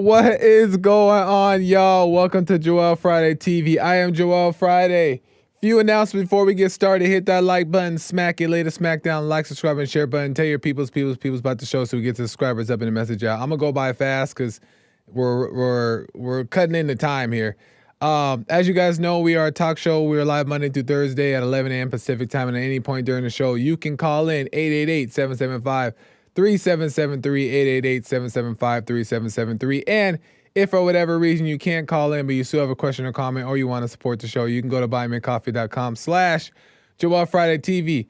What is going on, y'all? Welcome to Joel Friday TV. I am Joel Friday. Few announcements before we get started. Hit that like button, smack it, later smack down, like, subscribe, and share button. Tell your peoples about the show so we get the subscribers up in the message out. I'm gonna go by fast because we're cutting into time here. As you guys know, we are a talk show. We are live Monday through Thursday at 11 a.m. Pacific time, and at any point during the show, you can call in 888-775-3773, 888-775-3773. And if for whatever reason you can't call in, but you still have a question or comment, or you want to support the show, you can go to buymeacoffee.com/Joel Friday TV,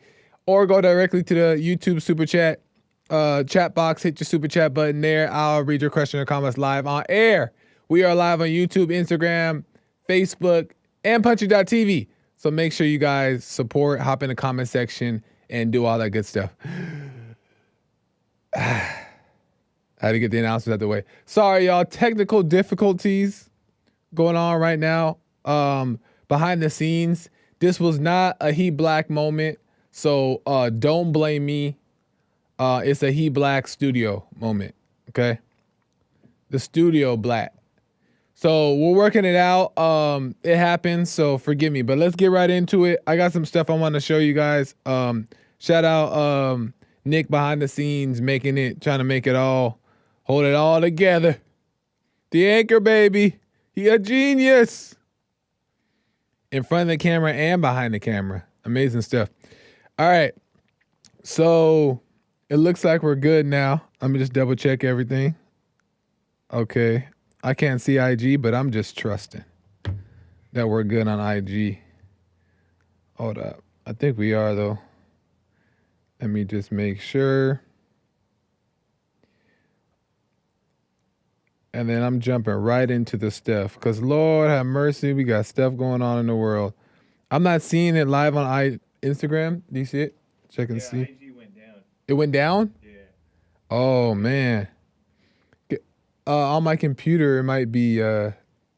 or go directly to the YouTube super chat box. Hit your super chat button there. I'll read your question or comments live on air. We are live on YouTube, Instagram, Facebook, and Punchy.tv. So make sure you guys support, hop in the comment section, and do all that good stuff. I had to get the announcements out of the way. Sorry, y'all. Technical difficulties going on right now. Behind the scenes, this was not a He Black moment, so don't blame me. It's a He Black studio moment, okay? The studio black. So we're working it out. It happens, so forgive me. But let's get right into it. I got some stuff I want to show you guys. Shout out Nick behind the scenes, trying to make it all, hold it all together. The anchor, baby. He a genius. In front of the camera and behind the camera. Amazing stuff. All right. So it looks like we're good now. Let me just double check everything. Okay. I can't see IG, but I'm just trusting that we're good on IG. Hold up. I think we are, though. Let me just make sure. And then I'm jumping right into the stuff. Because, Lord have mercy, we got stuff going on in the world. I'm not seeing it live on Instagram. Do you see it? Check and see. IG went down. It went down? Yeah. Oh, man. On my computer, it might be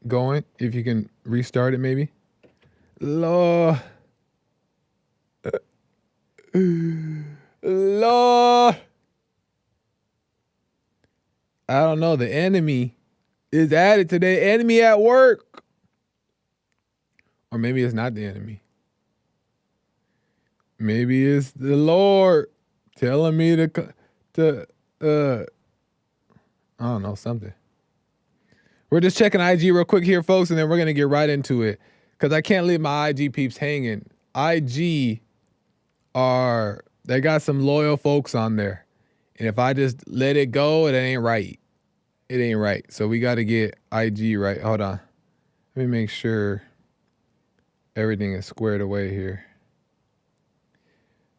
going. If you can restart it, maybe. Lord. Lord. I don't know. The enemy is at it today. Enemy at work. Or maybe it's not the enemy. Maybe it's the Lord telling me to I don't know, something. We're just checking IG real quick here, folks, and then we're going to get right into it. Because I can't leave my IG peeps hanging. IG they got some loyal folks on there. And if I just let it go, it ain't right. It ain't right. So we got to get IG right. Hold on. Let me make sure everything is squared away here.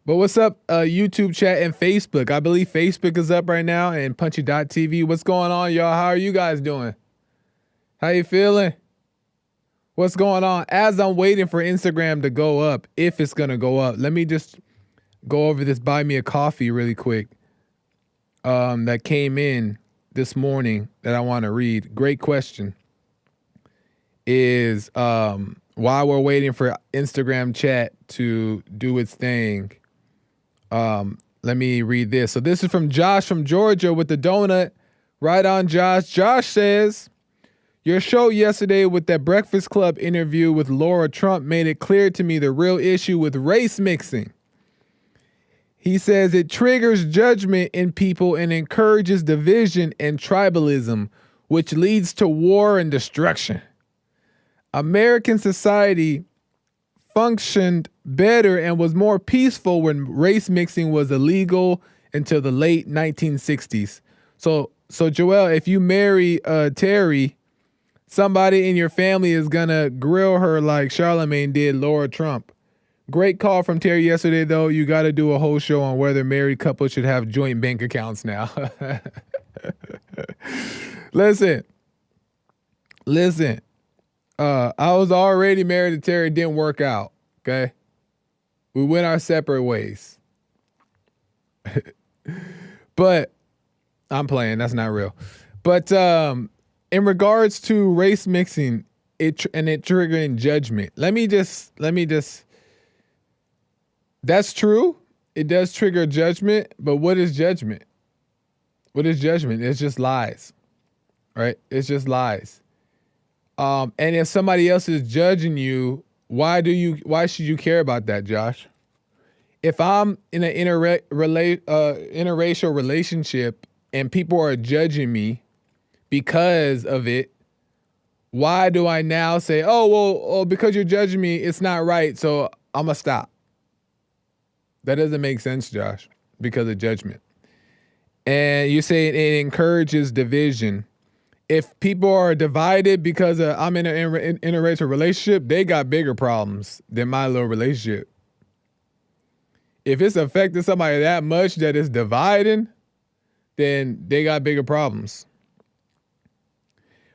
But what's up, YouTube chat and Facebook? I believe Facebook is up right now and Punchy.tv. What's going on, y'all? How are you guys doing? How you feeling? What's going on? As I'm waiting for Instagram to go up, if it's going to go up, let me just go over this Buy Me a Coffee really quick that came in this morning that I want to read. Great question. Is while we're waiting for Instagram chat to do its thing, let me read this. So this is from Josh from Georgia with the donut. Right on, Josh. Josh says, your show yesterday with that Breakfast Club interview with Laura Trump made it clear to me the real issue with race mixing. He says it triggers judgment in people and encourages division and tribalism, which leads to war and destruction. American society functioned better and was more peaceful when race mixing was illegal until the late 1960s. So Joel, if you marry Terry, somebody in your family is gonna grill her like Charlemagne did Laura Trump. Great call from Terry yesterday, though. You got to do a whole show on whether married couples should have joint bank accounts now. Listen. I was already married to Terry. It didn't work out. Okay. We went our separate ways. But I'm playing. That's not real. But in regards to race mixing, it triggering judgment. Let me just. That's true. It does trigger judgment. But what is judgment? What is judgment? It's just lies. right? It's just lies. And if somebody else is judging you, why should you care about that, Josh? If I'm in an interracial relationship and people are judging me because of it, why do I now say, because you're judging me, it's not right, so I'm gonna stop? That doesn't make sense, Josh, because of judgment. And you say it encourages division. If people are divided because I'm in an interracial relationship, they got bigger problems than my little relationship. If it's affecting somebody that much that it's dividing, then they got bigger problems.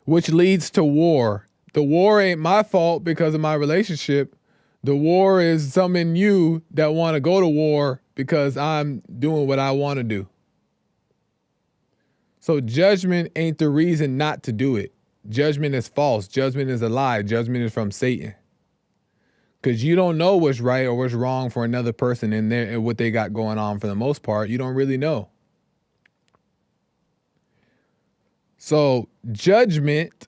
Which leads to war. The war ain't my fault because of my relationship. The war is some in you that want to go to war because I'm doing what I want to do. So judgment ain't the reason not to do it. Judgment is false. Judgment is a lie. Judgment is from Satan. Because you don't know what's right or what's wrong for another person in there and what they got going on for the most part. You don't really know. So judgment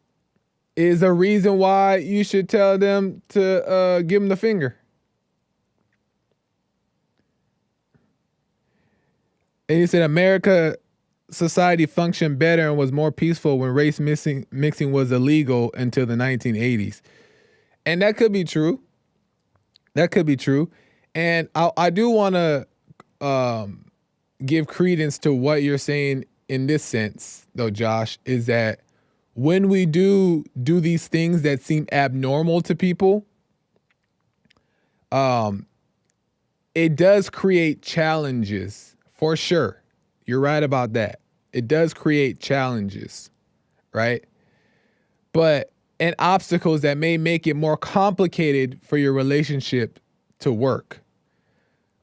is a reason why you should tell them to give them the finger. And he said America society functioned better and was more peaceful when race mixing was illegal until the 1980s. And that could be true. That could be true. And I do want to give credence to what you're saying in this sense, though, Josh, is that when we do these things that seem abnormal to people, it does create challenges, for sure. You're right about that. It does create challenges, right? And obstacles that may make it more complicated for your relationship to work.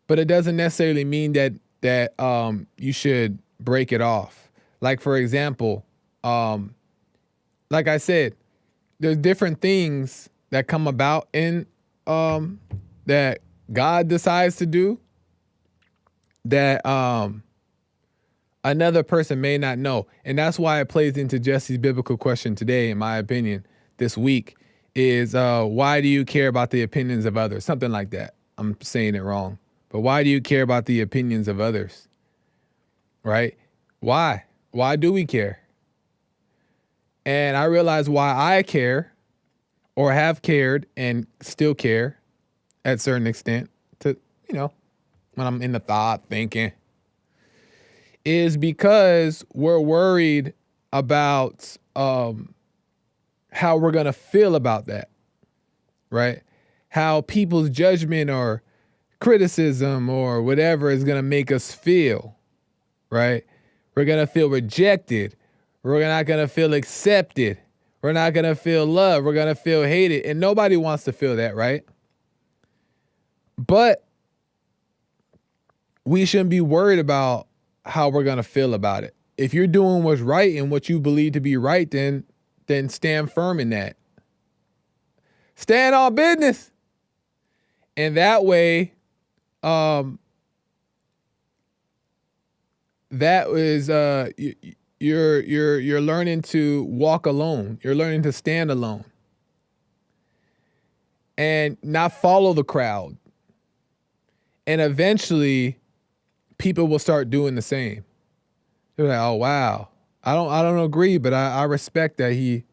But it doesn't necessarily mean that you should break it off. Like, for example, like I said, there's different things that come about in that God decides to do that another person may not know. And that's why it plays into Jesse's biblical question today, in my opinion, this week, is why do you care about the opinions of others? Something like that. I'm saying it wrong. But why do you care about the opinions of others? Right? Why? Why do we care? And I realize why I care, or have cared and still care at a certain extent, to, when I'm in the thought thinking, is because we're worried about how we're going to feel about that, right? How people's judgment or criticism or whatever is going to make us feel, right? We're going to feel rejected. We're not going to feel accepted. We're not going to feel loved. We're going to feel hated. And nobody wants to feel that, right? But we shouldn't be worried about how we're going to feel about it. If you're doing what's right and what you believe to be right, then stand firm in that. Stand on business. And that way, that is you're learning to walk alone. You're learning to stand alone and not follow the crowd. And eventually people will start doing the same. They're like, oh wow, I don't agree, but I respect that he,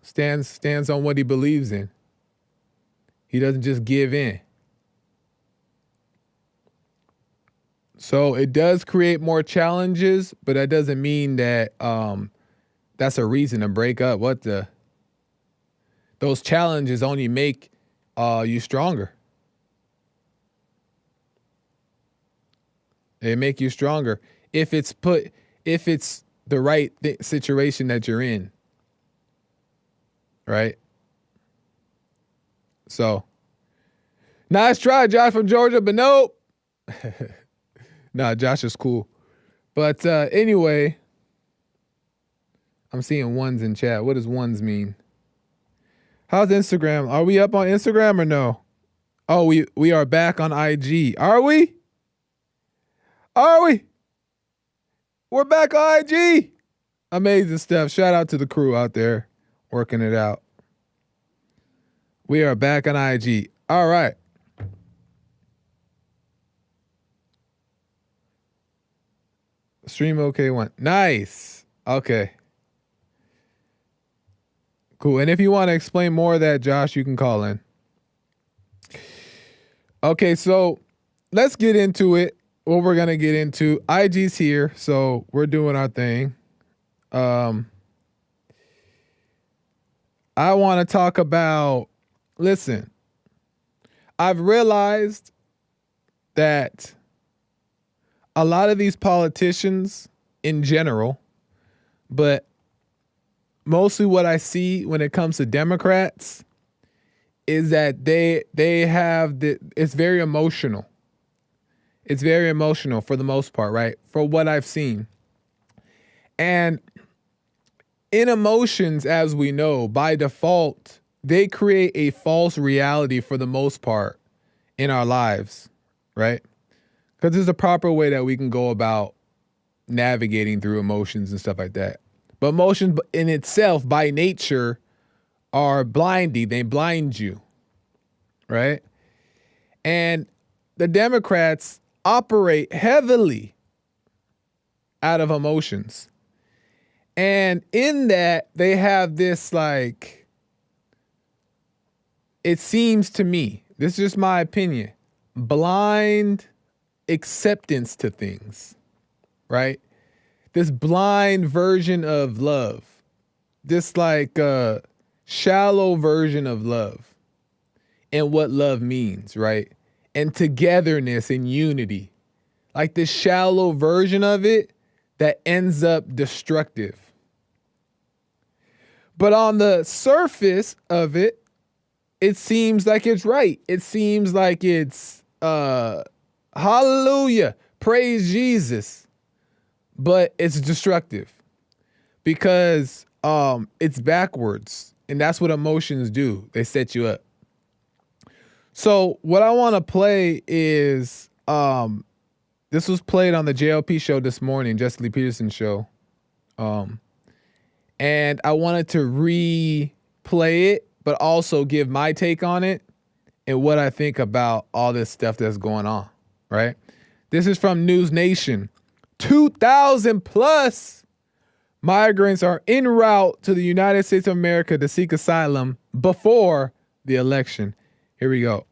stands on what he believes in. He doesn't just give in. So it does create more challenges, but that doesn't mean that that's a reason to break up. Those challenges only make you stronger. They make you stronger if it's the right situation that you're in, right? So, nice try, Josh from Georgia, but nope. Nah, Josh is cool. But anyway, I'm seeing ones in chat. What does ones mean? How's Instagram? Are we up on Instagram or no? Oh, we are back on IG. Are we? Are we? We're back on IG. Amazing stuff. Shout out to the crew out there working it out. We are back on IG. All right. Stream OK1. Nice. Okay. Cool. And if you want to explain more of that, Josh, you can call in. Okay, so let's get into it. What we're going to get into. IG's here, so we're doing our thing. I want to talk about, listen, I've realized that a lot of these politicians in general, but mostly what I see when it comes to Democrats is that they have it's very emotional. It's very emotional for the most part, right? For what I've seen. And in emotions, as we know, by default, they create a false reality for the most part in our lives, right? Because there's a proper way that we can go about navigating through emotions and stuff like that. But emotions in itself, by nature, are blinding. They blind you, right? And the Democrats operate heavily out of emotions. And in that, they have this, like, it seems to me, this is just my opinion, blind acceptance to things, right? This blind version of love, this like shallow version of love and what love means, right? And togetherness and unity, like this shallow version of it that ends up destructive. But on the surface of it, it seems like it's right. It seems like it's hallelujah, praise Jesus. But it's destructive because it's backwards, and that's what emotions do. They set you up. So what I want to play is this was played on the JLP show this morning, Jesse Lee Peterson show. And I wanted to replay it, but also give my take on it and what I think about all this stuff that's going on, right? This is from News Nation. 2,000 plus migrants are en route to the United States of America to seek asylum before the election. Here we go.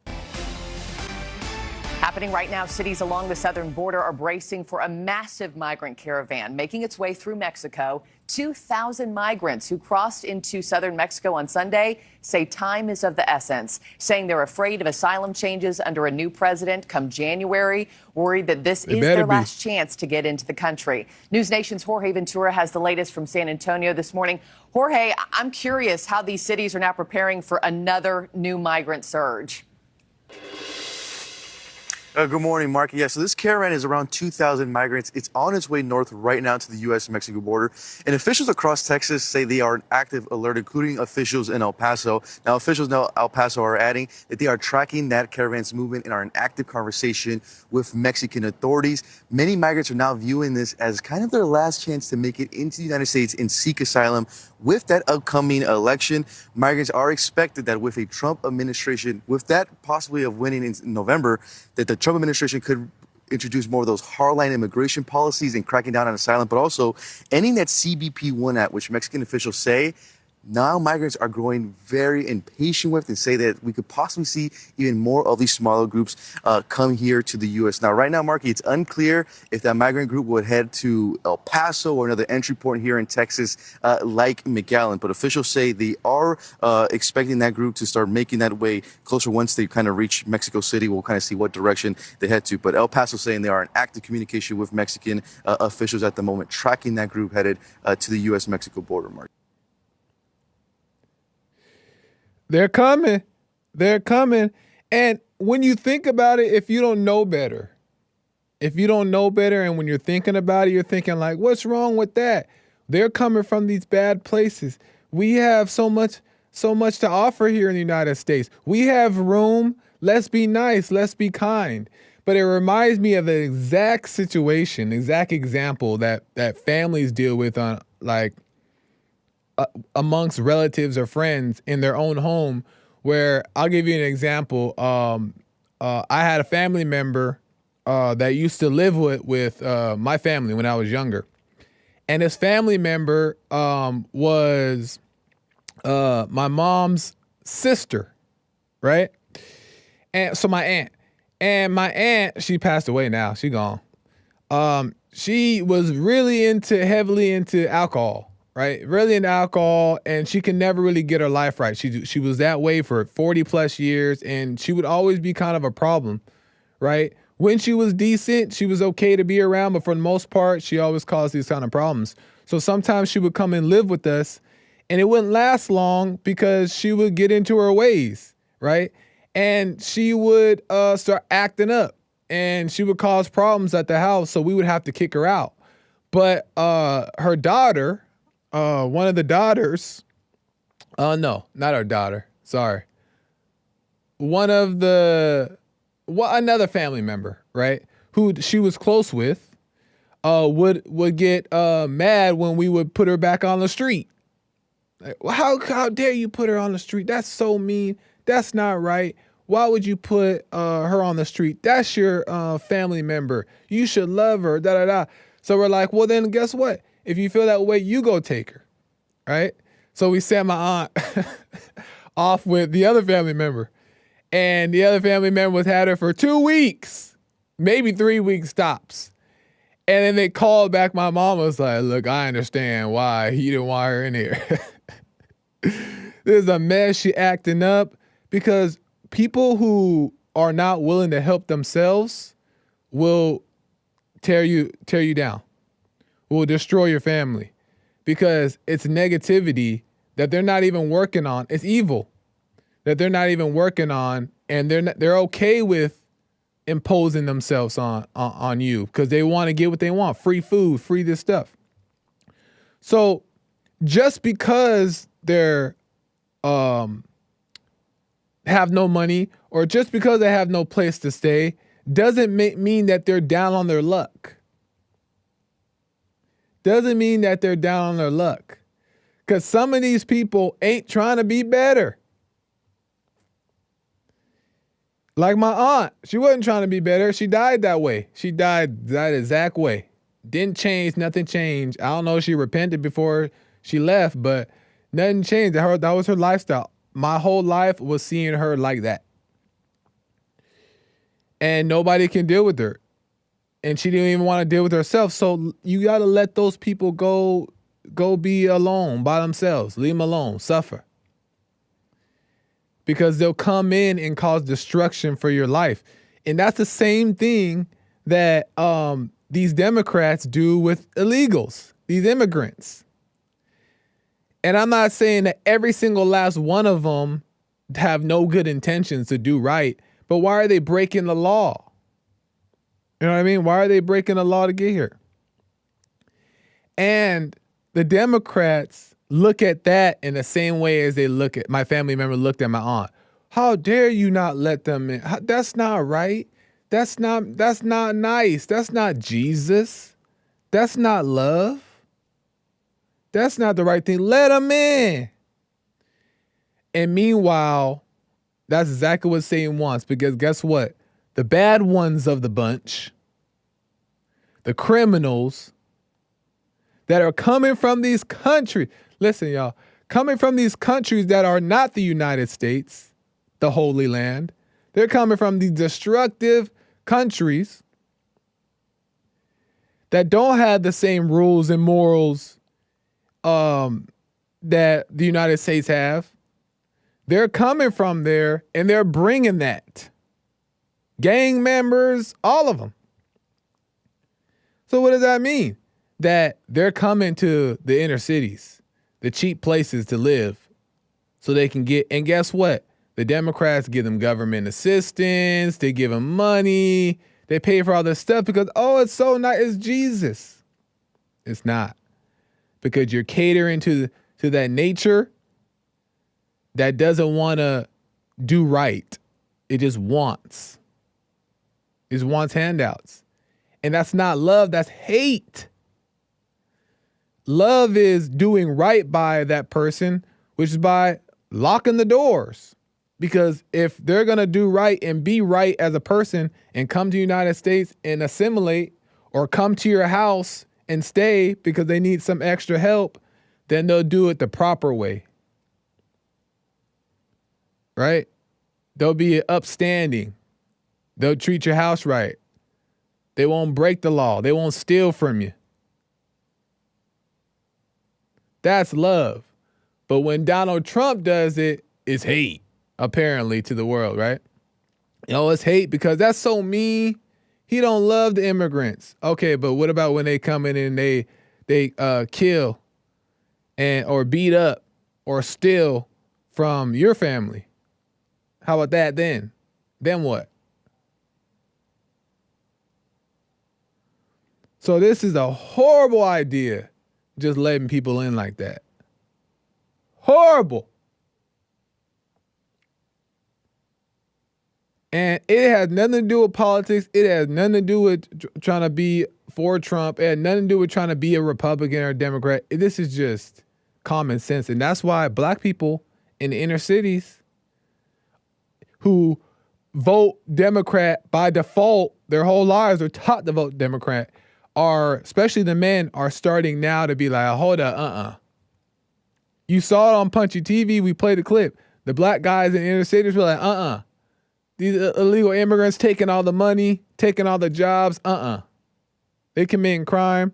Happening right now, cities along the southern border are bracing for a massive migrant caravan making its way through Mexico. 2,000 migrants who crossed into southern Mexico on Sunday say time is of the essence, saying they're afraid of asylum changes under a new president come January, worried that this is their last chance to get into the country. News Nation's Jorge Ventura has the latest from San Antonio this morning. Jorge, I'm curious how these cities are now preparing for another new migrant surge. Good morning, Mark. Yeah, so this caravan is around 2,000 migrants. It's on its way north right now to the U.S.-Mexico border. And officials across Texas say they are in active alert, including officials in El Paso. Now, officials in El Paso are adding that they are tracking that caravan's movement and are in active conversation with Mexican authorities. Many migrants are now viewing this as kind of their last chance to make it into the United States and seek asylum. With that upcoming election, migrants are expected that with a Trump administration, with that possibly of winning in November, that the Trump administration could introduce more of those hardline immigration policies and cracking down on asylum, but also ending that CBP-1 Act, which Mexican officials say now migrants are growing very impatient with and say that we could possibly see even more of these smaller groups come here to the U.S. Now, right now, Marky, it's unclear if that migrant group would head to El Paso or another entry point here in Texas like McAllen. But officials say they are expecting that group to start making that way closer once they kind of reach Mexico City. We'll kind of see what direction they head to. But El Paso saying they are in active communication with Mexican officials at the moment, tracking that group headed to the U.S.-Mexico border, Mark. They're coming. They're coming. And when you think about it, if you don't know better, and when you're thinking about it, you're thinking like, what's wrong with that? They're coming from these bad places. We have so much to offer here in the United States. We have room. Let's be nice. Let's be kind. But it reminds me of the exact situation, exact example that families deal with on like amongst relatives or friends in their own home. Where I'll give you an example. I had a family member that used to live with my family when I was younger, and this family member was my mom's sister, right? And so my aunt, she passed away now. She gone. She was really heavily into alcohol, right? Really into alcohol, and she could never really get her life right. She was that way for 40 plus years, and she would always be kind of a problem, right? When she was decent, she was okay to be around, but for the most part, she always caused these kind of problems. So sometimes she would come and live with us, and it wouldn't last long because she would get into her ways, right? And she would start acting up, and she would cause problems at the house, so we would have to kick her out. But her daughter, one of the daughters, no, not her daughter, sorry. Another family member, right, who she was close with, would get mad when we would put her back on the street. Like, well, how dare you put her on the street? That's so mean. That's not right. Why would you put her on the street? That's your family member. You should love her, da da da. So we're like, well, then guess what? If you feel that way, you go take her, right? So we sent my aunt off with the other family member. And the other family member was had her for 2 weeks, maybe 3 weeks tops. And then they called back. My mom was like, look, I understand why he didn't want her in here. There's a mess. She acting up because people who are not willing to help themselves will tear you down, will destroy your family because it's negativity that they're not even working on. It's evil that they're not even working on, and they're okay with imposing themselves on you because they want to get what they want, free food, free this stuff. So just because they're have no money or just because they have no place to stay doesn't mean that they're down on their luck. Doesn't mean that they're down on their luck. Because some of these people ain't trying to be better. Like my aunt, she wasn't trying to be better. She died that way. She died that exact way. Didn't change, nothing changed. I don't know if she repented before she left, but nothing changed. That was her lifestyle. My whole life was seeing her like that. And nobody can deal with her. And she didn't even want to deal with herself. So you got to let those people go be alone by themselves. Leave them alone. Suffer. Because they'll come in and cause destruction for your life. And that's the same thing that these Democrats do with illegals, these immigrants. And I'm not saying that every single last one of them have no good intentions to do right, but why are they breaking the law? You know what I mean? Why are they breaking the law to get here? And the Democrats look at that in the same way as they look at my family member looked at my aunt. How dare you not let them in? That's not right. That's not nice. That's not Jesus. That's not love. That's not the right thing. Let them in. And meanwhile, that's exactly what Satan wants, because guess what? The bad ones of the bunch, the criminals that are coming from these countries, listen, y'all, coming from these countries that are not the United States, the Holy Land, they're coming from these destructive countries that don't have the same rules and morals that the United States have. They're coming from there and they're bringing that. Gang members, all of them. So what does that mean? That they're coming to the inner cities, the cheap places to live, so they can get, and guess what? The Democrats give them government assistance, they give them money, they pay for all this stuff because, oh, it's so nice, it's Jesus. It's not. Because you're catering to that nature that doesn't want to do right. It just wants. It just wants handouts. And that's not love, that's hate. Love is doing right by that person, which is by locking the doors. Because if they're going to do right and be right as a person and come to the United States and assimilate, or come to your house and stay because they need some extra help, then they'll do it the proper way. Right? They'll be upstanding. They'll treat your house right. They won't break the law. They won't steal from you. That's love. But when Donald Trump does it, it's hate, apparently, to the world, right? It's hate because that's so mean. He don't love the immigrants. Okay, but what about when they come in and they kill or beat up or steal from your family? How about that then? Then what? So this is a horrible idea, just letting people in like that. Horrible. And it has nothing to do with politics. It has nothing to do with trying to be for Trump. It has nothing to do with trying to be a Republican or a Democrat. This is just common sense. And that's why black people in the inner cities who vote Democrat by default their whole lives, are taught to vote Democrat, are, especially the men, are starting now to be like, hold up, You saw it on Punchy TV. We played a clip. The black guys in inner cities were like, These illegal immigrants taking all the money, taking all the jobs, They committing crime.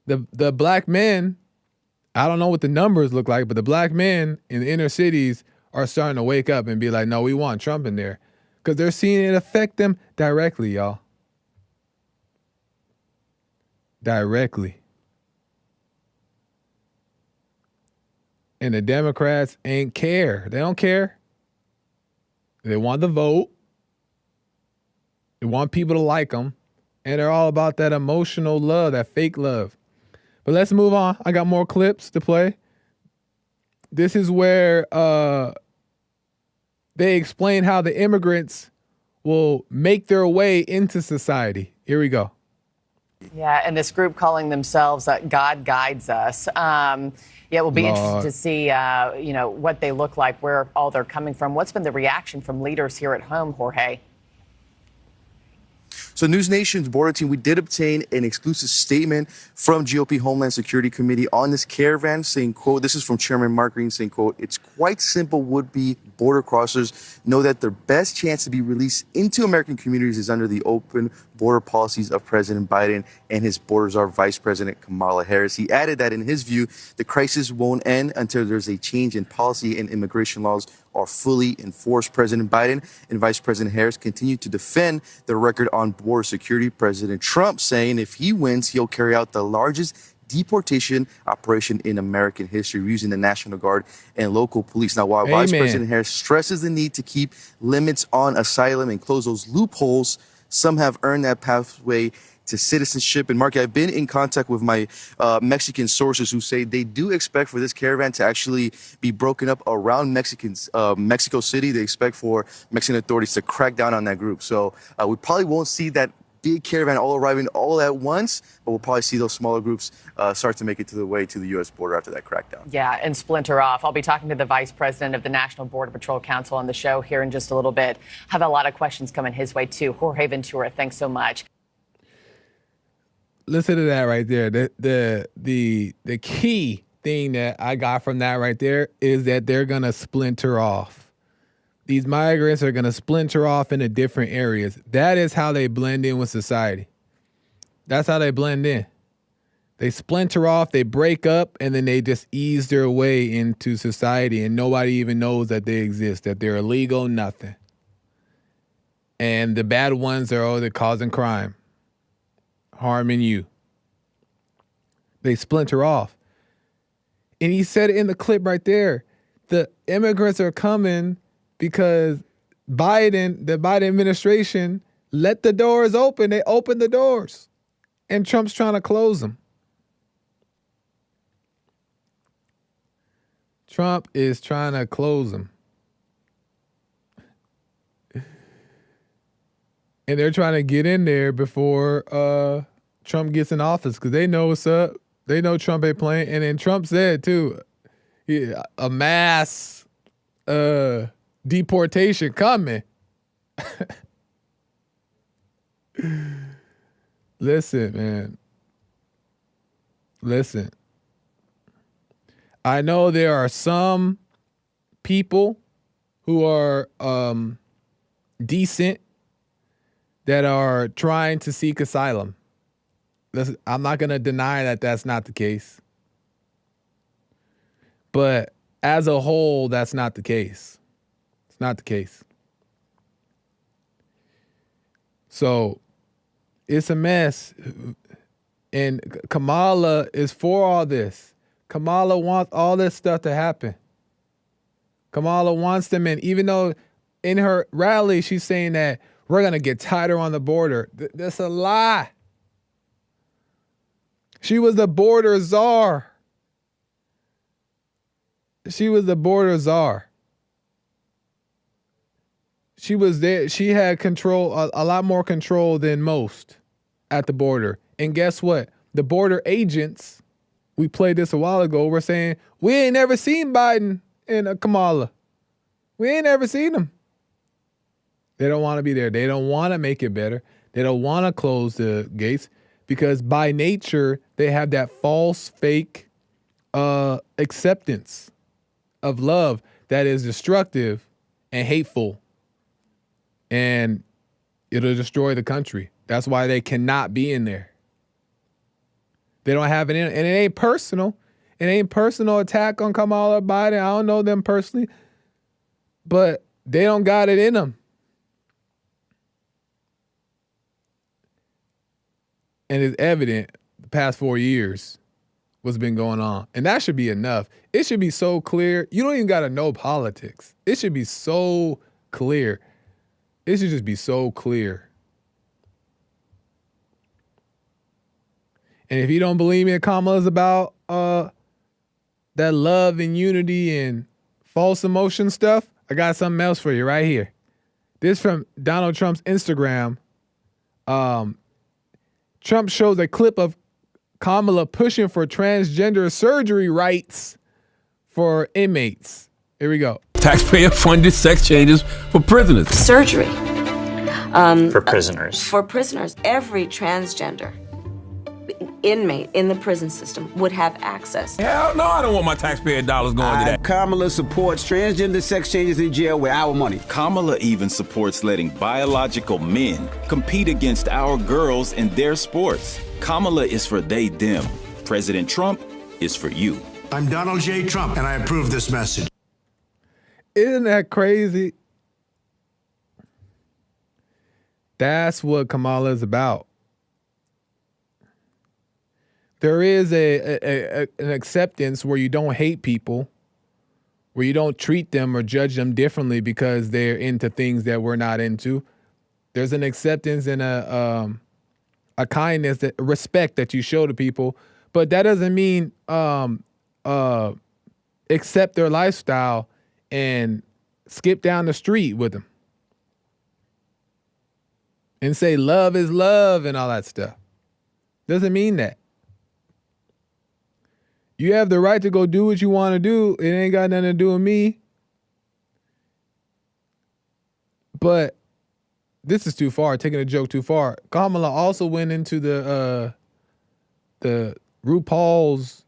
The black men, I don't know what the numbers look like, but the black men in the inner cities are starting to wake up and be like, no, we want Trump in there. Because they're seeing it affect them directly, y'all. Directly. And the Democrats ain't care. They don't care. They want the vote. They want people to like them. And they're all about that emotional love, that fake love. But let's move on. I got more clips to play. This is where they explain how the immigrants will make their way into society. Here we go. Yeah, and this group calling themselves God Guides Us. Yeah, it will be interesting to see, what they look like, where all they're coming from. What's been the reaction from leaders here at home, Jorge? So News Nation's border team, we did obtain an exclusive statement from GOP Homeland Security Committee on this caravan saying, quote, this is from Chairman Mark Green saying, quote, it's quite simple, would-be border crossers know that their best chance to be released into American communities is under the open border policies of President Biden and his border czar, Vice President Kamala Harris. He added that in his view, the crisis won't end until there's a change in policy and immigration laws are fully enforced. President Biden and Vice President Harris continue to defend their record on border security. President Trump saying if he wins, he'll carry out the largest deportation operation in American history using the National Guard and local police. Now, while Vice President Harris stresses the need to keep limits on asylum and close those loopholes, some have earned that pathway to citizenship. And Mark, I've been in contact with my Mexican sources who say they do expect for this caravan to actually be broken up around Mexico City. They expect for Mexican authorities to crack down on that group. So we probably won't see that big caravan all arriving all at once, but we'll probably see those smaller groups start to make it to the way to the U.S. border after that crackdown. Yeah, and splinter off. I'll be talking to the Vice President of the National Border Patrol Council on the show here in just a little bit. Have a lot of questions coming his way, too. Jorge Ventura, thanks so much. Listen to that right there. The key thing that I got from that right there is that they're going to splinter off. These migrants are going to splinter off into different areas. That is how they blend in with society. That's how they blend in. They splinter off, they break up, and then they just ease their way into society, and nobody even knows that they exist, that they're illegal, nothing. And the bad ones are, they're causing crime, harming you. They splinter off. And he said it in the clip right there. The immigrants are coming because the Biden administration let the doors open. They opened the doors. And Trump's trying to close them. Trump is trying to close them. And they're trying to get in there before Trump gets in office because they know what's up. They know Trump ain't playing. And then Trump said too, a mass deportation coming. Listen, man. Listen. I know there are some people who are decent that are trying to seek asylum. Listen, I'm not going to deny that that's not the case. But as a whole, that's not the case. It's not the case. So it's a mess. And Kamala is for all this. Kamala wants all this stuff to happen. Kamala wants them in, even though in her rally, she's saying that we're going to get tighter on the border. That's a lie. She was the border czar. She was the border czar. She was there. She had control, a lot more control than most at the border. And guess what? The border agents, we played this a while ago, were saying, we ain't never seen Biden and Kamala. We ain't never seen them. They don't want to be there. They don't want to make it better. They don't want to close the gates because by nature, they have that false, fake acceptance of love that is destructive and hateful. And it'll destroy the country. That's why they cannot be in there. They don't have it in, and it ain't personal. It ain't personal attack on Kamala or Biden. I don't know them personally, but they don't got it in them. And it's evident the past 4 years what's been going on. And that should be enough. It should be so clear. You don't even got to know politics. It should be so clear. It should just be so clear. And if you don't believe me, Kamala's about that love and unity and false emotion stuff, I got something else for you right here. This from Donald Trump's Instagram. Trump shows a clip of Kamala pushing for transgender surgery rights for inmates. Here we go. Taxpayer-funded sex changes for prisoners. Surgery. For prisoners. For prisoners. Every transgender inmate in the prison system would have access. Hell no, I don't want my taxpayer dollars going to that. Kamala supports transgender sex changes in jail with our money. Kamala even supports letting biological men compete against our girls in their sports. Kamala is for they, them. President Trump is for you. I'm Donald J. Trump, and I approve this message. Isn't that crazy? That's what Kamala is about. There is an acceptance where you don't hate people, where you don't treat them or judge them differently because they're into things that we're not into. There's an acceptance and a kindness, that respect that you show to people, but that doesn't mean accept their lifestyle and skip down the street with them and say love is love and all that stuff. Doesn't mean that. You have the right to go do what you want to do. It ain't got nothing to do with me. But this is too far, taking a joke too far. Kamala also went into the RuPaul's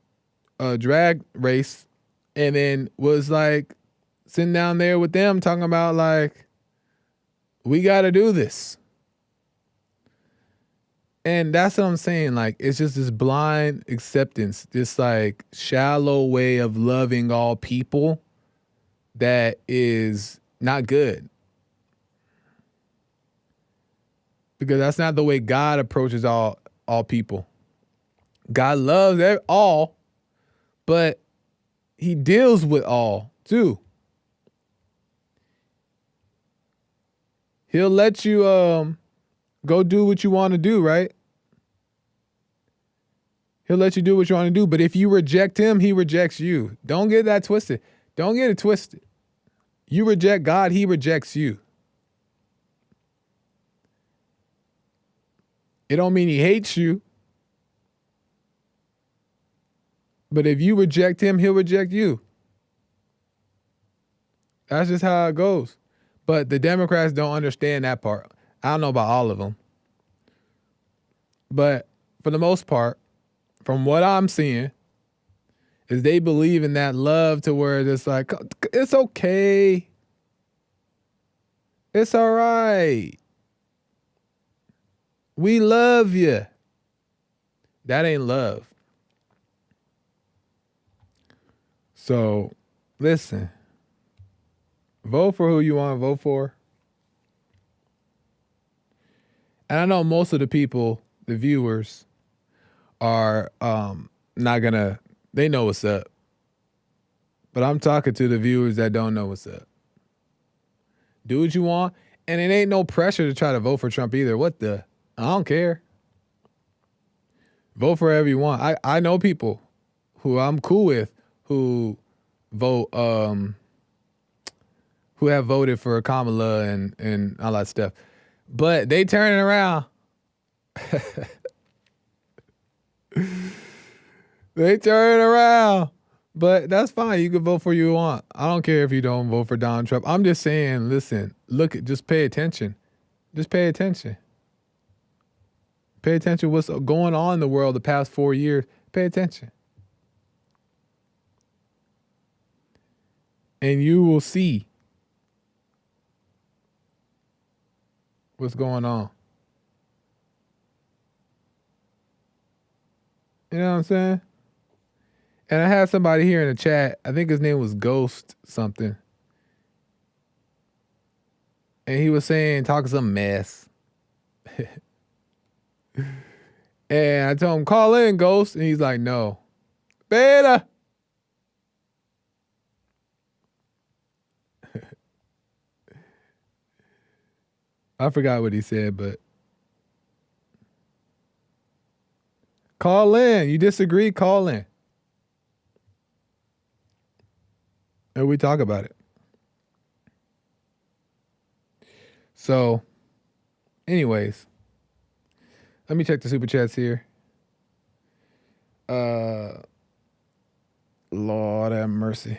drag race and then was like sitting down there with them talking about like, we got to do this. And that's what I'm saying. Like, it's just this blind acceptance, this like shallow way of loving all people that is not good. Because that's not the way God approaches all people. God loves all, but he deals with all too. He'll let you go do what you want to do, right? He'll let you do what you want to do. But if you reject him, he rejects you. Don't get that twisted. Don't get it twisted. You reject God, he rejects you. It don't mean he hates you. But if you reject him, he'll reject you. That's just how it goes. But the Democrats don't understand that part. I don't know about all of them. But for the most part, from what I'm seeing, is they believe in that love to where it's like, it's okay. It's all right. We love you. That ain't love. So, listen. Vote for who you want to vote for. And I know most of the people, the viewers, are not gonna, they know what's up. But I'm talking to the viewers that don't know what's up. Do what you want. And it ain't no pressure to try to vote for Trump either. What the? I don't care. Vote for whoever you want. I know people who I'm cool with who vote, who have voted for Kamala and all that stuff. But they turning around. They turn around. But that's fine. You can vote for who you want. I don't care if you don't vote for Donald Trump. I'm just saying, listen, just pay attention. Just pay attention. Pay attention to what's going on in the world the past 4 years. Pay attention. And you will see what's going on. You know what I'm saying? And I had somebody here in the chat, I think his name was Ghost something. And he was talking some mess. And I told him, call in, Ghost. And he's like, no. Beta. I forgot what he said, but call in. You disagree? Call in. And we talk about it. So, anyways, let me check the super chats here. Lord have mercy.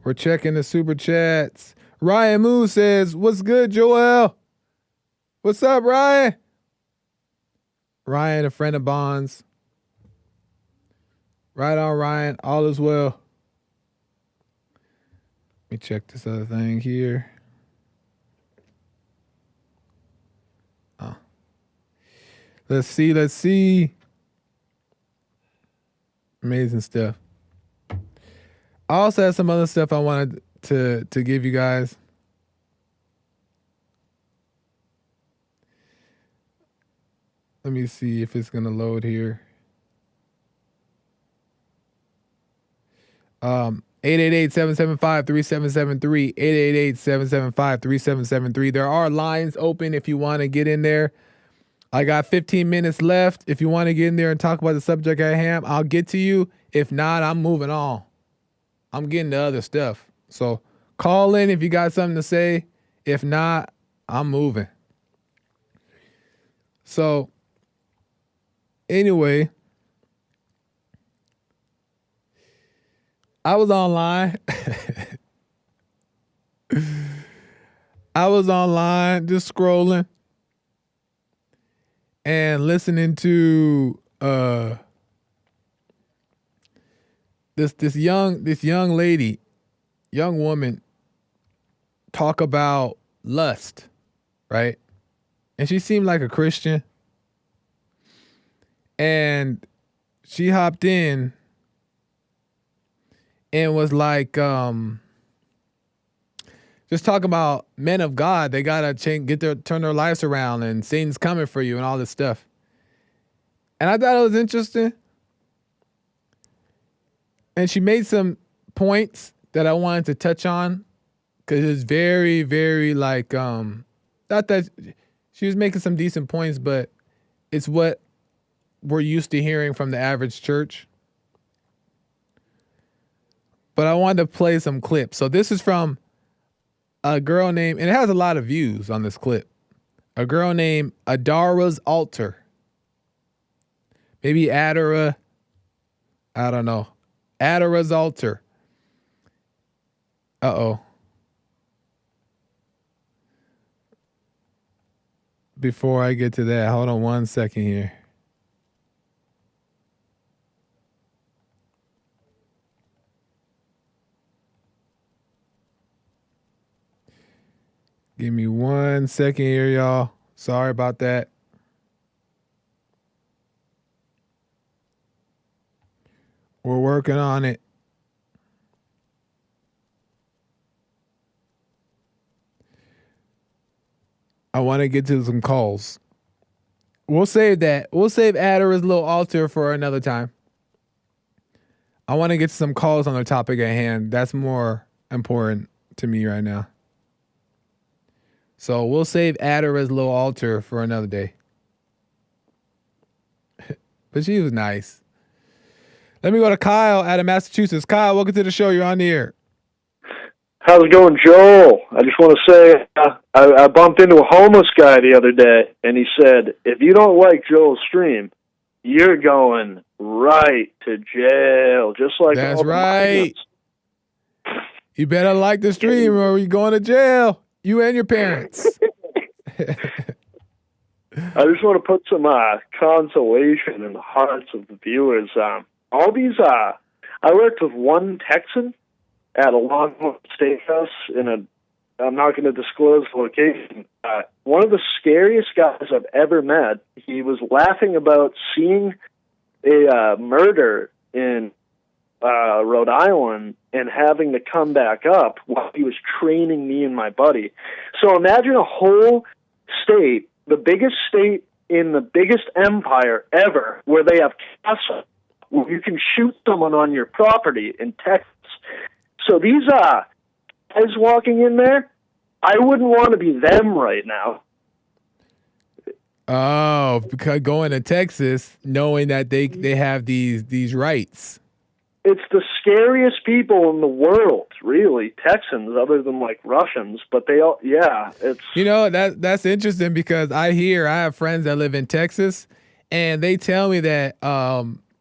We're checking the super chats. Ryan Moo says, what's good, Joel? What's up, Ryan? Ryan, a friend of Bonds. Right on, Ryan. All is well. Let me check this other thing here. Oh. Let's see. Amazing stuff. I also have some other stuff I wanted to give you guys. Let me see if it's gonna load here. 888-775-3773, 888-775-3773. There are lines open if you want to get in there. I got 15 minutes left. If you want to get in there and talk about the subject at hand, I'll get to you. If not, I'm moving on. I'm getting to other stuff. So call in if you got something to say. If not, I'm moving. So anyway, I was online. I was online just scrolling and listening to this young woman talk about lust, right? And she seemed like a Christian. And she hopped in and was like, just talking about men of God. They gotta turn their lives around, and Satan's coming for you, and all this stuff. And I thought it was interesting. And she made some points that I wanted to touch on, because it's very, very like, not that she was making some decent points, but it's what we're used to hearing from the average church. But I wanted to play some clips. So this is from a girl named, and it has a lot of views on this clip. A girl named Adara's Altar. Maybe Adara. I don't know. Adara's Altar. Uh-oh. Before I get to that, hold on one second here. Give me 1 second here, y'all. Sorry about that. We're working on it. I want to get to some calls. We'll save that. We'll save Adara's little altar for another time. I want to get some calls on the topic at hand. That's more important to me right now. So we'll save Adara's little altar for another day. But she was nice. Let me go to Kyle out of Massachusetts. Kyle, welcome to the show. You're on the air. How's it going, Joel? I just want to say I bumped into a homeless guy the other day, and he said, if you don't like Joel's stream, you're going right to jail, just like that's all the right. migrants. You better like the stream or you're going to jail. You and your parents. I just want to put some consolation in the hearts of the viewers. All these, I worked with one Texan at a Longhorn Steakhouse I'm not going to disclose the location. One of the scariest guys I've ever met. He was laughing about seeing a murder in Rhode Island and having to come back up while he was training me and my buddy. So imagine a whole state, the biggest state in the biggest empire ever, where they have castles where you can shoot someone on your property in Texas. So these guys walking in there, I wouldn't want to be them right now. Oh, because going to Texas, knowing that they have these rights. It's the scariest people in the world, really, Texans, other than like Russians. But they all, yeah, it's. You know, that's interesting because I have friends that live in Texas, and they tell me that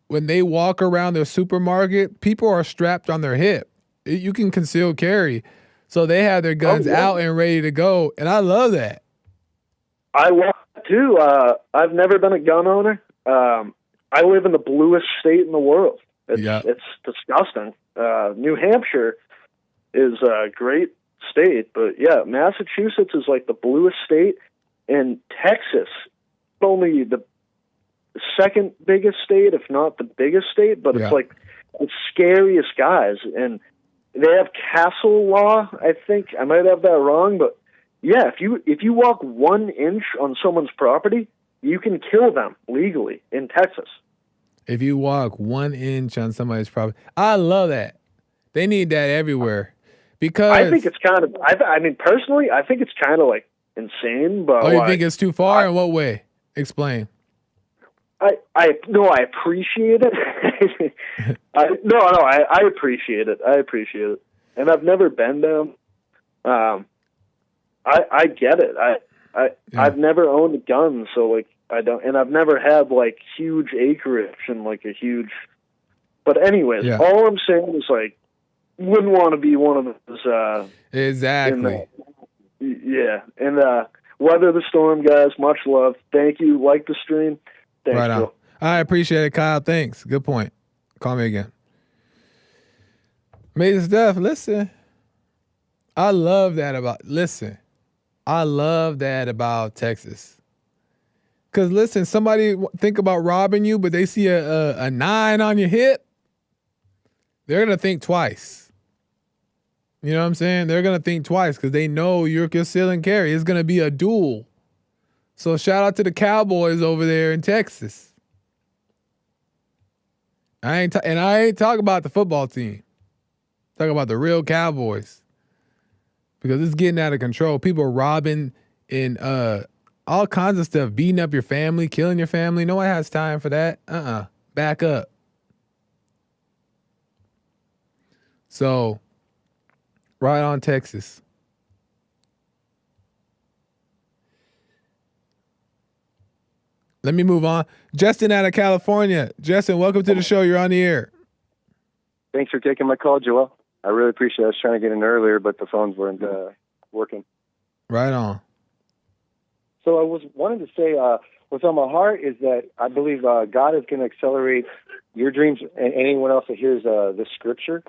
when they walk around their supermarket, people are strapped on their hip. You can conceal carry. So they have their guns out and ready to go. And I love that. I love it too. I've never been a gun owner. I live in the bluest state in the world. It's disgusting. New Hampshire is a great state, but yeah, Massachusetts is like the bluest state, and Texas, only the second biggest state, if not the biggest state, but it's like the scariest guys. And they have castle law, I think. I might have that wrong, but yeah, if you walk 1 inch on someone's property, you can kill them legally in Texas. If you walk 1 inch on somebody's property, I love that. They need that everywhere because I think it's kind of. I mean, personally, I think it's kind of like insane. But you think it's too far? In what way? Explain. I appreciate it. I appreciate it. I appreciate it, and I've never been down. I get it. I've never owned a gun, so like I don't, and I've never had like huge acreage and like a huge. But anyways, all I'm saying is like, wouldn't want to be one of those. Exactly. And weather the storm, guys. Much love. Thank you. Like the stream. Thanks, right on. Bill. I appreciate it, Kyle. Thanks. Good point. Call me again. Amazing stuff. Listen, I love that about Texas. Because listen, somebody think about robbing you, but they see a 9 on your hip, they're going to think twice. You know what I'm saying? They're going to think twice because they know you're concealing carry. It's going to be a duel. So shout out to the Cowboys over there in Texas. I ain't talking about the football team. I'm talking about the real Cowboys. Because it's getting out of control. People are robbing and all kinds of stuff, beating up your family, killing your family. No one has time for that. Back up. So, right on Texas. Let me move on. Justin out of California. Justin, welcome to the show. You're on the air. Thanks for taking my call, Joel. I really appreciate it. I was trying to get in earlier, but the phones weren't working. Right on. So I wanted to say what's on my heart is that I believe God is going to accelerate your dreams and anyone else that hears this scripture.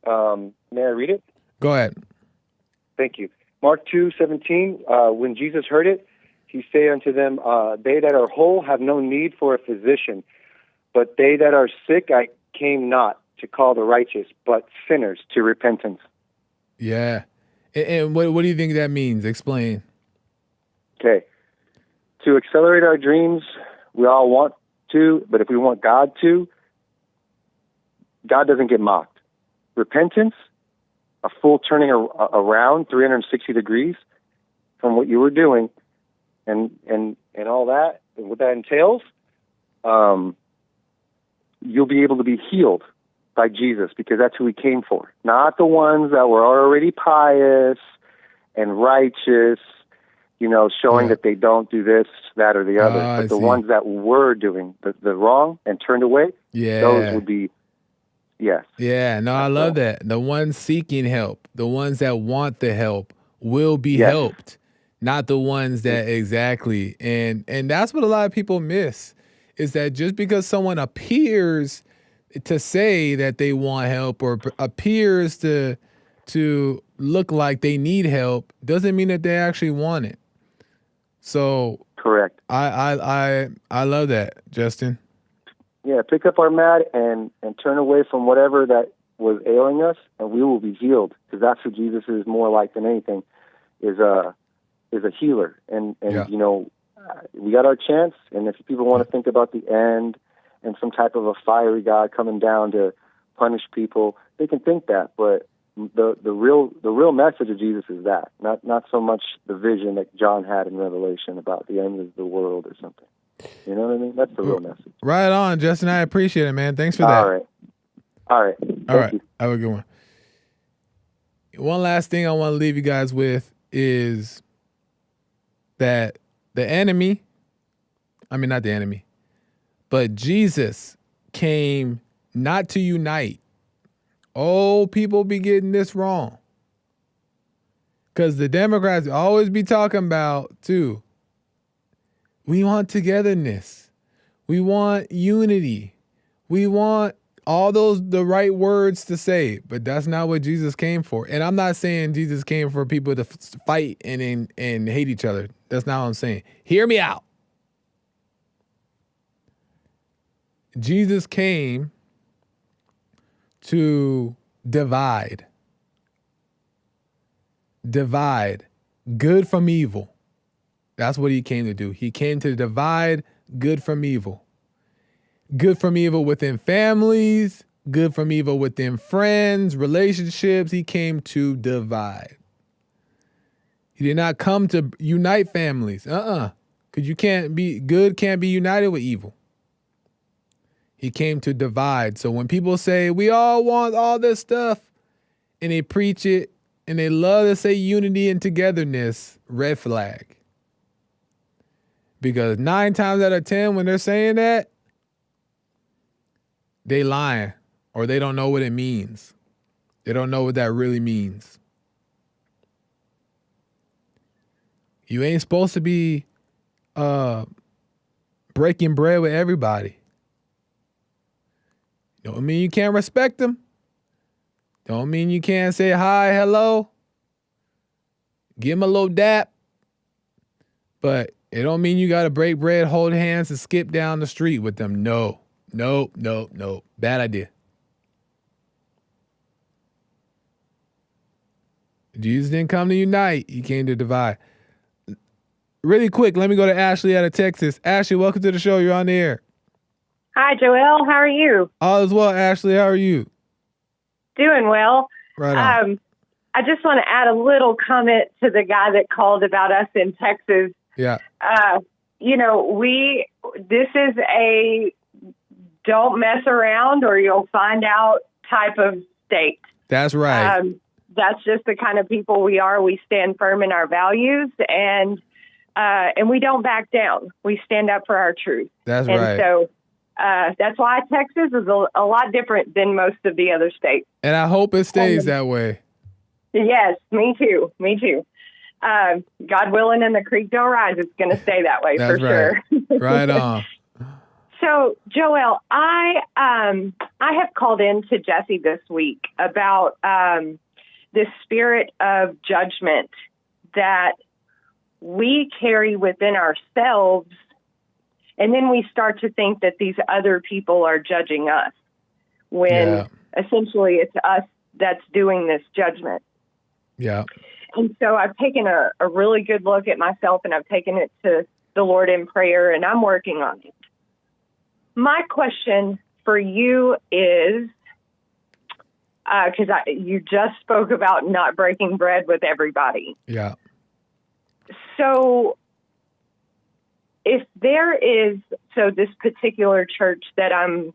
May I read it? Go ahead. Thank you. Mark 2:17, when Jesus heard it, he said unto them, they that are whole have no need for a physician, but they that are sick I came not to call the righteous, but sinners to repentance. Yeah. And what do you think that means? Explain. Okay. To accelerate our dreams, we all want to, but if we want God to, God doesn't get mocked. Repentance, a full turning around 360 degrees from what you were doing and all that, and what that entails, you'll be able to be healed by Jesus, because that's who he came for. Not the ones that were already pious and righteous, showing that they don't do this, that, or the other. But the ones that were doing the wrong and turned away, those would be, yes. Yeah, no, I love that. The ones seeking help, the ones that want the help will be helped, not the ones that exactly. And that's what a lot of people miss, is that just because someone appears to say that they want help or appears to look like they need help doesn't mean that they actually want it. So correct. I love that, Justin. Yeah, pick up our mat and turn away from whatever that was ailing us, and we will be healed, because that's who Jesus is more like than anything, is a healer. And we got our chance, and if people want to think about the end and some type of a fiery God coming down to punish people, they can think that, but the real message of Jesus is that, not so much the vision that John had in Revelation about the end of the world or something. You know what I mean? That's the real message. Right on, Justin. I appreciate it, man. Thanks for that. All right. Thank you. Have a good one. One last thing I want to leave you guys with is that not the enemy, but Jesus came not to unite. Oh, people be getting this wrong. Because the Democrats always be talking about, too, we want togetherness. We want unity. We want all the right words to say, but that's not what Jesus came for. And I'm not saying Jesus came for people to fight and hate each other. That's not what I'm saying. Hear me out. Jesus came to divide good from evil. That's what he came to do. He came to divide good from evil. Good from evil within families, good from evil within friends, relationships. He came to divide. He did not come to unite families. Because can't be united with evil. He came to divide. So when people say, we all want all this stuff, and they preach it, and they love to say unity and togetherness, red flag. Because 9 times out of 10, when they're saying that, they lying, or they don't know what it means. They don't know what that really means. You ain't supposed to be breaking bread with everybody. Don't mean you can't respect them. Don't mean you can't say hi, hello. Give them a little dap. But it don't mean you got to break bread, hold hands, and skip down the street with them. No. Bad idea. Jesus didn't come to unite. He came to divide. Really quick, let me go to Ashley out of Texas. Ashley, welcome to the show. You're on the air. Hi, Joel. How are you? All is well, Ashley. How are you? Doing well. Right on. I just want to add a little comment to the guy that called about us in Texas. Yeah. This is a don't mess around or you'll find out type of state. That's right. That's just the kind of people we are. We stand firm in our values, and and we don't back down. We stand up for our truth. That's and right. So that's why Texas is a lot different than most of the other states. And I hope it stays that way. Yes, me too. Me too. God willing and the creek don't rise, it's going to stay that way That's for right. sure. Right on. So, Joel, I have called in to Jesse this week about this spirit of judgment that we carry within ourselves, and then we start to think that these other people are judging us when essentially it's us that's doing this judgment. Yeah. And so I've taken a really good look at myself, and I've taken it to the Lord in prayer, and I'm working on it. My question for you is, because you just spoke about not breaking bread with everybody. Yeah. So if there is, this particular church that I'm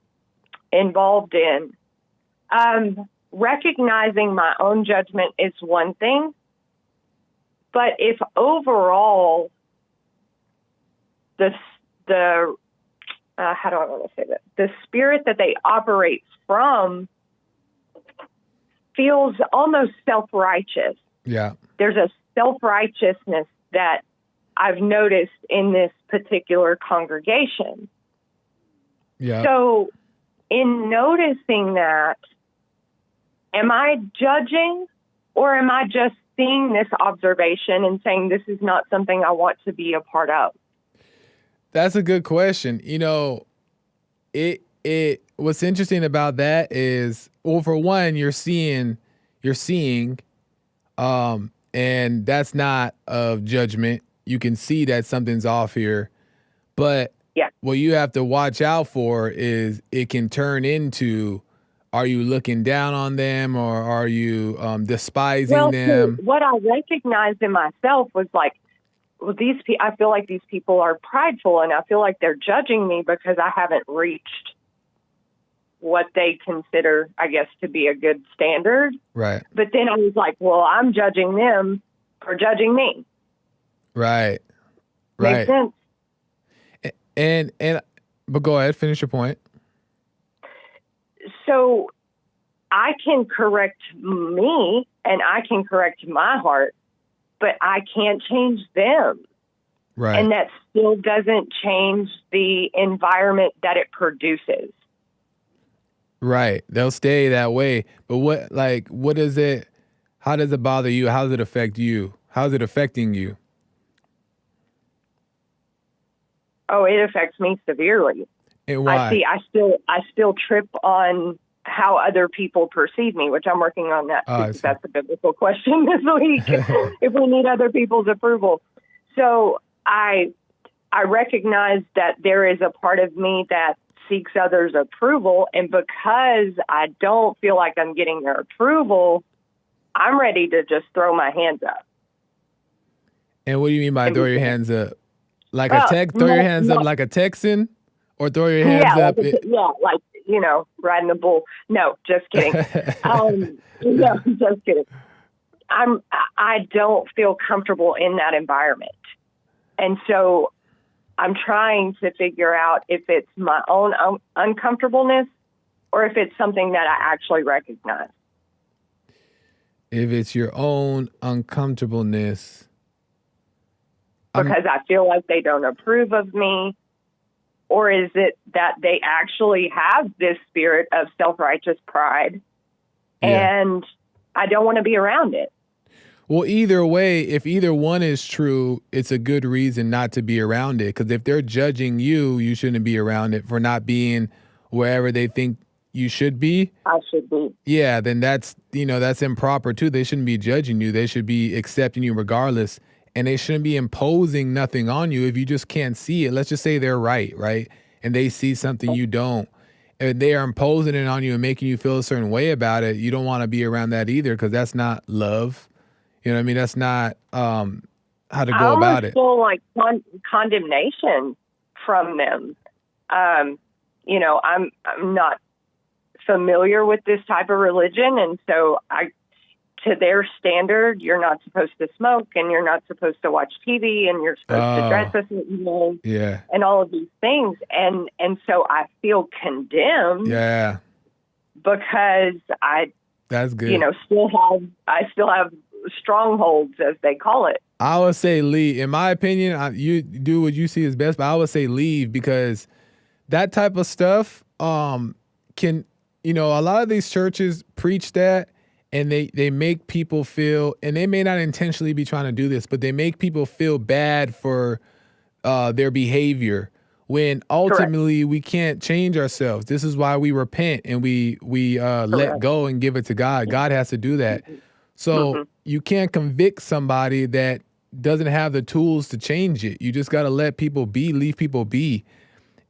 involved in, recognizing my own judgment is one thing, but if overall how do I want to say that? The spirit that they operate from feels almost self-righteous. Yeah. There's a self-righteousness that I've noticed in this particular congregation. Yeah. So in noticing that, am I judging, or am I just seeing this observation and saying this is not something I want to be a part of? That's a good question. You know, what's interesting about that is, well, for one, you're seeing, and that's not of judgment. You can see that something's off here, but what you have to watch out for is it can turn into, are you looking down on them, or are you despising them? What I recognized in myself was like, well, I feel like these people are prideful, and I feel like they're judging me because I haven't reached what they consider, I guess, to be a good standard. Right. But then I was like, well, I'm judging them for judging me. Right. Makes sense. But go ahead, finish your point. So I can correct me and I can correct my heart, but I can't change them. Right. And that still doesn't change the environment that it produces. Right. They'll stay that way. But what is it? How does it bother you? How does it affect you? How's it affecting you? Oh, it affects me severely. And why? I still trip on how other people perceive me, which I'm working on that. That's a biblical question this week. If we need other people's approval. So I recognize that there is a part of me that seeks others' approval. And because I don't feel like I'm getting their approval, I'm ready to just throw my hands up. And what do you mean by throw your hands up? Like throw your hands up like a Texan? Or throw your hands up? Like, riding a bull. No, just kidding. No, just kidding. I don't feel comfortable in that environment. And so I'm trying to figure out if it's my own uncomfortableness or if it's something that I actually recognize. If it's your own uncomfortableness. Because I feel like they don't approve of me. Or is it that they actually have this spirit of self-righteous pride and I don't want to be around it? Well, either way, if either one is true, it's a good reason not to be around it. Because if they're judging you, you shouldn't be around it for not being wherever they think you should be. I should be. Yeah, then that's improper too. They shouldn't be judging you. They should be accepting you regardless. And they shouldn't be imposing nothing on you if you just can't see it. Let's just say they're right? And they see something you don't. And they are imposing it on you and making you feel a certain way about it. You don't want to be around that either because that's not love. You know what I mean? That's not how to go about it. I almost feel like condemnation from them. I'm not familiar with this type of religion, and so I to their standard, you're not supposed to smoke and you're not supposed to watch TV and you're supposed to dress a certain way and all of these things. And so I feel condemned because that's good. You know, I still have strongholds, as they call it. I would say leave. In my opinion, you do what you see as best, but I would say leave, because that type of stuff can, you know, a lot of these churches preach that, and they make people feel, and they may not intentionally be trying to do this, but they make people feel bad for their behavior, when ultimately we can't change ourselves. This is why we repent and we let go and give it to God. God has to do that. So you can't convict somebody that doesn't have the tools to change it. You just got to let people be, leave people be.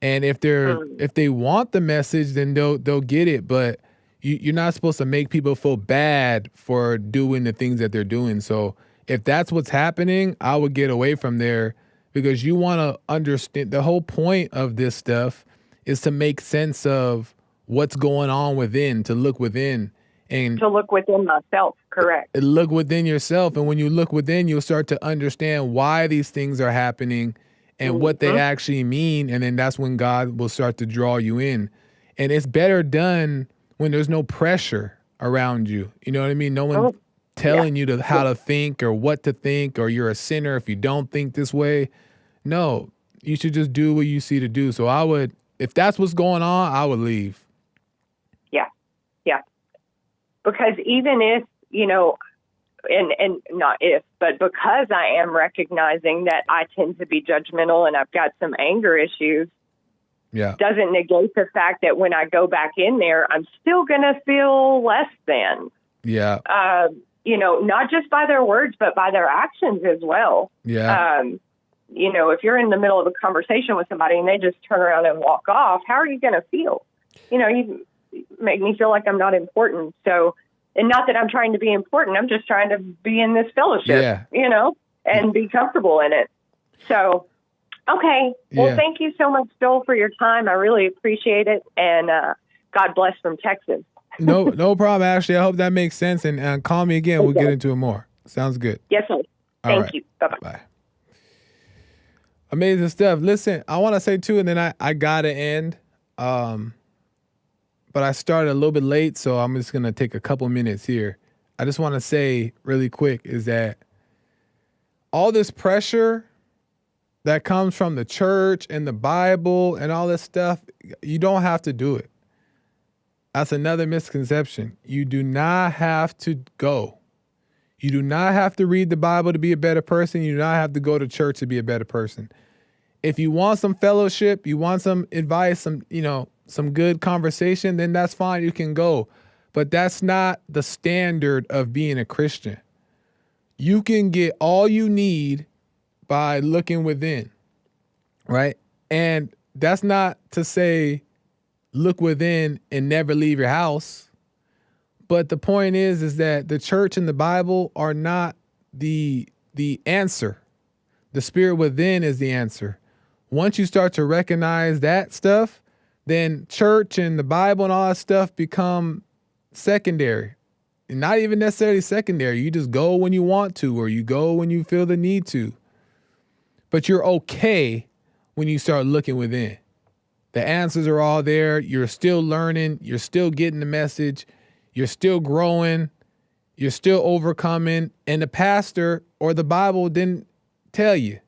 And if they want the message, then they'll get it. But you're not supposed to make people feel bad for doing the things that they're doing. So if that's what's happening, I would get away from there, because you want to understand the whole point of this stuff is to make sense of what's going on within, to look within. And to look within myself, correct. Look within yourself. And when you look within, you'll start to understand why these things are happening and what they actually mean. And then that's when God will start to draw you in. And it's better done when there's no pressure around you. You know what I mean? No one telling you how to think or what to think, or you're a sinner if you don't think this way. No, you should just do what you see to do. So I would, if that's what's going on, I would leave. Yeah. Because even if, you know, and not if, but because I am recognizing that I tend to be judgmental and I've got some anger issues, doesn't negate the fact that when I go back in there, I'm still going to feel less than. Yeah. You know, not just by their words, but by their actions as well. Yeah. You know, if you're in the middle of a conversation with somebody and they just turn around and walk off, how are you going to feel? You know, you make me feel like I'm not important. So, and not that I'm trying to be important. I'm just trying to be in this fellowship, you know, and be comfortable in it. So, okay. Well, thank you so much, Joel, for your time. I really appreciate it. And God bless from Texas. No problem, Ashley. I hope that makes sense. And call me again. We'll get into it more. Sounds good. Yes, sir. Thank you. Bye-bye. Bye. Amazing stuff. Listen, I want to say too, and then I got to end. But I started a little bit late, so I'm just going to take a couple minutes here. I just want to say really quick is that all this pressure that comes from the church and the Bible and all this stuff, you don't have to do it. That's another misconception. You do not have to go. You do not have to read the Bible to be a better person. You do not have to go to church to be a better person. If you want some fellowship, you want some advice, some good conversation, then that's fine. You can go. But that's not the standard of being a Christian. You can get all you need by looking within, right? And that's not to say look within and never leave your house. But the point is that the church and the Bible are not the answer. The spirit within is the answer. Once you start to recognize that stuff, then church and the Bible and all that stuff become secondary. And not even necessarily secondary. You just go when you want to, or you go when you feel the need to. But you're okay when you start looking within. The answers are all there. You're still learning. You're still getting the message. You're still growing. You're still overcoming. And the pastor or the Bible didn't tell you.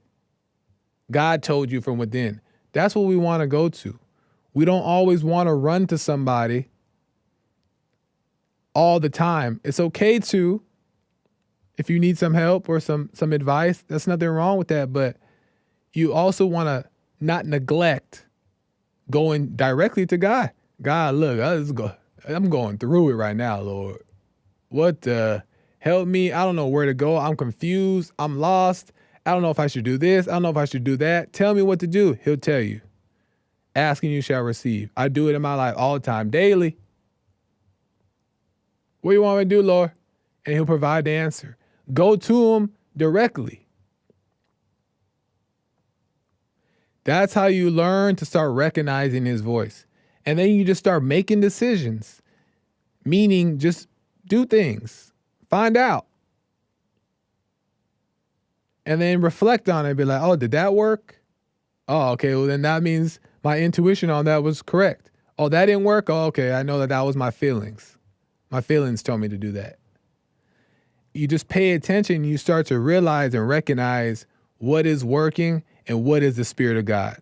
God told you from within. That's what we want to go to. We don't always want to run to somebody all the time. It's okay to, if you need some help or some advice, there's nothing wrong with that. But you also want to not neglect going directly to God. God, look, I'm going through it right now, Lord. Help me. I don't know where to go. I'm confused. I'm lost. I don't know if I should do this. I don't know if I should do that. Tell me what to do. He'll tell you. Asking you shall receive. I do it in my life all the time, daily. What do you want me to do, Lord? And he'll provide the answer. Go to him directly. That's how you learn to start recognizing his voice. And then you just start making decisions. Meaning just do things. Find out. And then reflect on it and be like, oh, did that work? Oh, okay, well then that means my intuition on that was correct. Oh, that didn't work? Oh, okay, I know that was my feelings. My feelings told me to do that. You just pay attention, you start to realize and recognize what is working and what is the Spirit of God.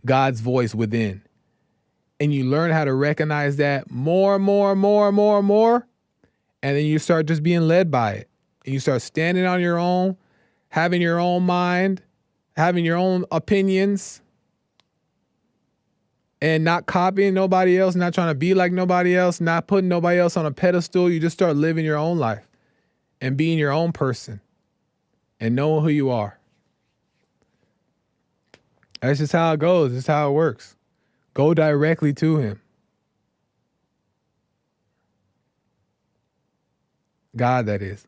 God's voice within. And you learn how to recognize that more and more and more and more and more. And then you start just being led by it. And you start standing on your own, having your own mind, having your own opinions, and not copying nobody else, not trying to be like nobody else, not putting nobody else on a pedestal. You just start living your own life and being your own person and knowing who you are. That's just how it goes. That's how it works. Go directly to him. God, that is.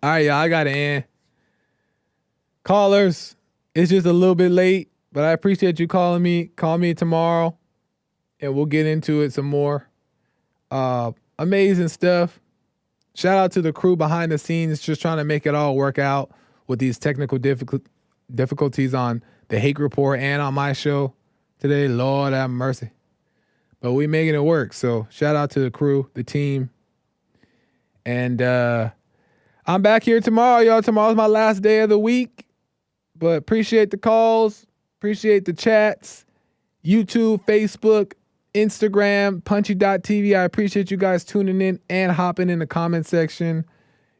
All right, y'all, I got to end. Callers, it's just a little bit late, but I appreciate you calling me. Call me tomorrow, and we'll get into it some more. Amazing stuff. Shout out to the crew behind the scenes, just trying to make it all work out with these technical difficulties on the Hake Report and on my show today. Lord have mercy. But we making it work. So shout out to the crew, the team. And I'm back here tomorrow, y'all. Tomorrow's my last day of the week. But appreciate the calls. Appreciate the chats. YouTube, Facebook, Instagram, punchy.tv. I appreciate you guys tuning in and hopping in the comment section.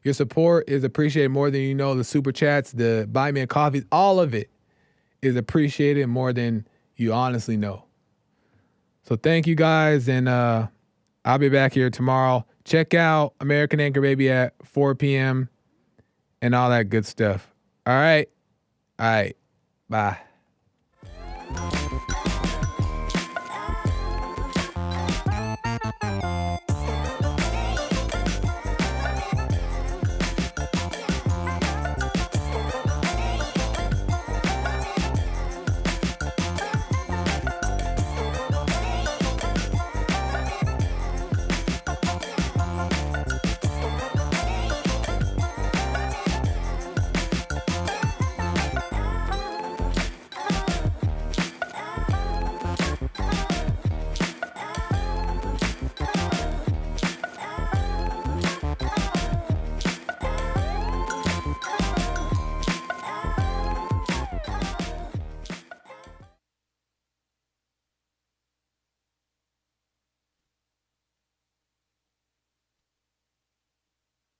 Your support is appreciated more than you know. The super chats, the buy me a coffee, all of it is appreciated more than you honestly know. So thank you guys, and I'll be back here tomorrow. Check out American Anchor Baby at 4 p.m. and all that good stuff. All right. Bye.